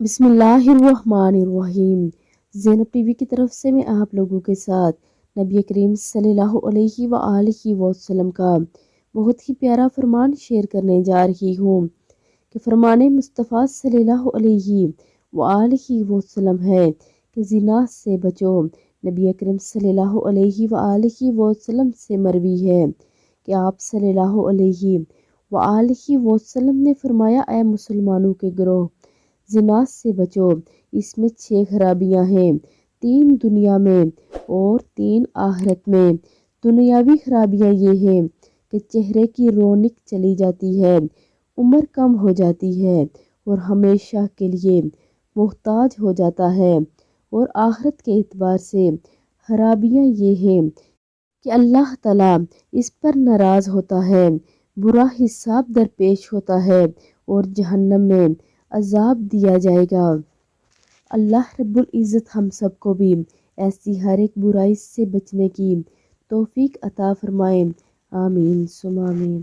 بسم اللہ الرحمن الرحیم۔ زینب ٹی وی کی طرف سے میں آپ لوگوں کے ساتھ نبی کریم صلی اللہ علیہ وآلہ وسلم کا بہت ہی پیارا فرمان شیئر کرنے جا رہی ہوں کہ فرمان مصطفیٰ صلی اللہ علیہ وآلہ وسلم ہے کہ زنا سے بچو۔ نبی کریم صلی اللہ علیہ وآلہ وسلم سے مروی ہے کہ آپ صلی اللہ علیہ وآلہ وسلم نے فرمایا، اے مسلمانوں کے گروہ، زنا سے بچو، اس میں 6 خرابیاں ہیں، 3 دنیا میں اور 3 آخرت میں۔ دنیاوی خرابیاں یہ ہیں کہ چہرے کی رونق چلی جاتی ہے، عمر کم ہو جاتی ہے اور ہمیشہ کے لیے محتاج ہو جاتا ہے۔ اور آخرت کے اعتبار سے خرابیاں یہ ہیں کہ اللہ تعالیٰ اس پر ناراض ہوتا ہے، برا حساب درپیش ہوتا ہے اور جہنم میں عذاب دیا جائے گا۔ اللہ رب العزت ہم سب کو بھی ایسی ہر ایک برائی سے بچنے کی توفیق عطا فرمائے۔ آمین ثم آمین۔